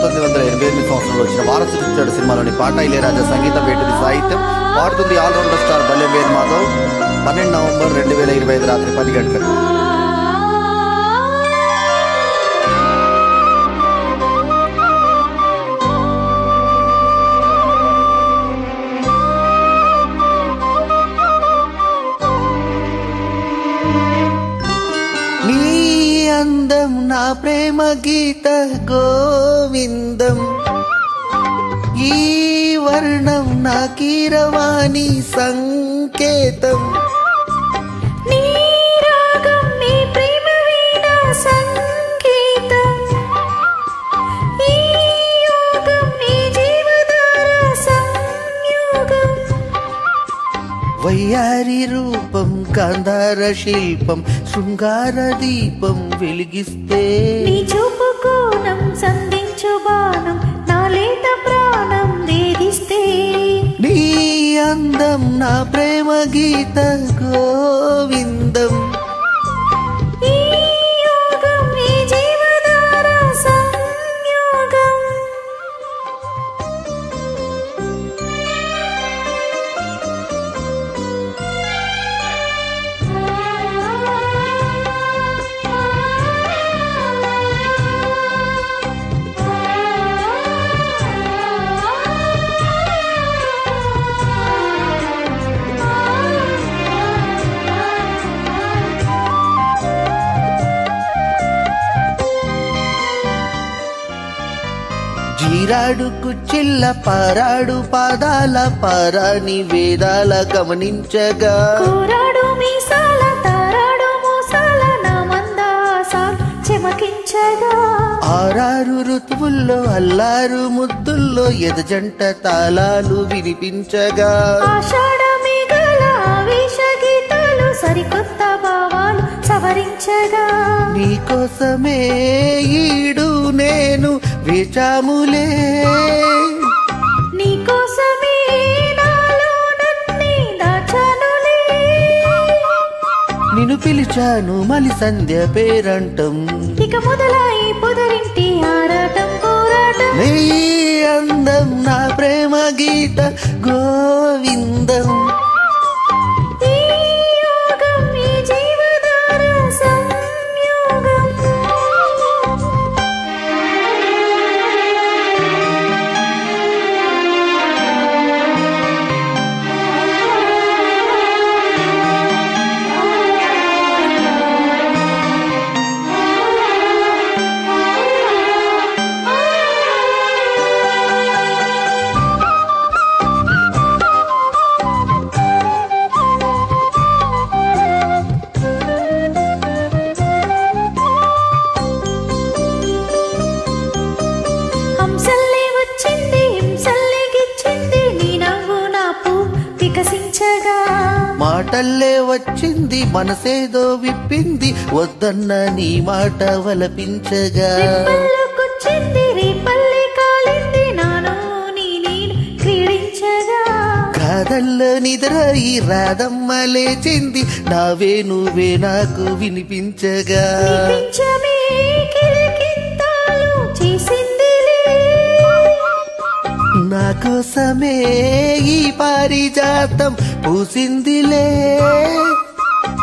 1988 సంవత్సరంలో వచ్చిన వారసుడు సినిమాలోని పాట ఇళయరాజా సంగీతం, వేటూరి సాహిత్యం. పాడుతుంది all-rounder star Ballem Venu Madhav. 12 November 2025 రాత్రి 10 గంటలకు. అందం నా ప్రేమ గీత గోవిందం, ఈ వర్ణం నా కీరవాణి సంకేతం. నీ రాగం నీ ప్రేమ వీణ సంగీతం, ఈ యోగం నీ జీవధార సంయోగం. వయ్యారి రూపం గాంధార శిల్పం, శృంగార దీపం వెలిగిస్తే. నీ చూపు కోణం సంధించు బాణం, నా లేత ప్రాణం వేధిస్తే. నీ అందం నా ప్రేమ గీత గోవిందం, ఈ యోగం నీ జీవధార సంయోగం. జీరాడు కుచ్చిళ్ళ పారాడు పాదాల పారాని వేదాల గమనించగా. కోరాడు మీసాల తారాడు మోసాల నా మందాసాలు చెమకించగా. ఆరారు ఋతువుల్లో అల్లారు ముద్దుల్లో ఎదజంట తాళాలు వినిపించగా. ఆషాఢ మేఘాల ఆవేశ గీతాలు సరికొత్త భావాలు సవరించగా. నీకోసమే ఈడు నేను వేచాములే, నీకోసమే నాలో నన్నే దాచానులే. నిన్ను పిలిచాను మలి సంధ్య పేరంటం, ఇక మొదలాయి పొదరింటి ఆరాటం పోరాటం. నీ అందం నా ప్రేమ గీత గోవిందం, ఈ యోగం నీ జీవధార సంయోగం. హంసల్లే వచ్చింది హింసల్లే గిచ్చింది, నీ నవ్వు నా పూ వికసించగా. మాటల్లే వచ్చింది మనసేదో విప్పింది, వద్దన్న నీ మాట వలపించగా. రెప్పల్లోకొచ్చింది రేపల్లే కాలింది, నాను నీ నేను క్రీడించగా. కాదల్లో నిద్ర ఈ రాధమ్మ లేచింది, నావే నువ్వే నాకు వినిపించగా. నిపించమే కిలకింతాలు చేసిందిలే, నా కోసమే ఈ పారిజాతం పూసిందిలే.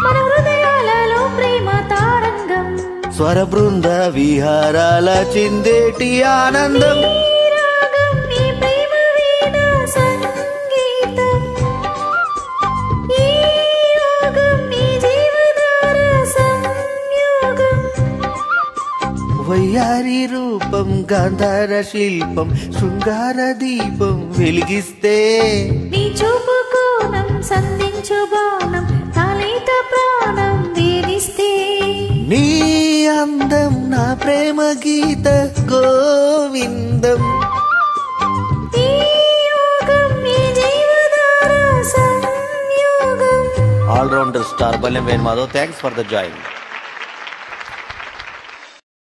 మన హృదయాలలో ప్రేమ తారంగం, స్వర బృంద విహారాల చిందేటి ఆనందం. నీ రాగం నీ ప్రేమ వీణ సంగీతం, ఈ యోగం నీ జీవధార సంయోగం. వయ్యారి రూపం గాంధార శిల్పం, శృంగార దీపం వెలిగిస్తే. నీ చూపు కోణం సంధించు బాణం, నా లేత ప్రాణం వేధిస్తే. నీ అందం నా ప్రేమ గీత గోవిందం, ఈ యోగం నీ జీవధార సంయోగం. All-rounder star Ballem Venu Madhav. Thanks for the join.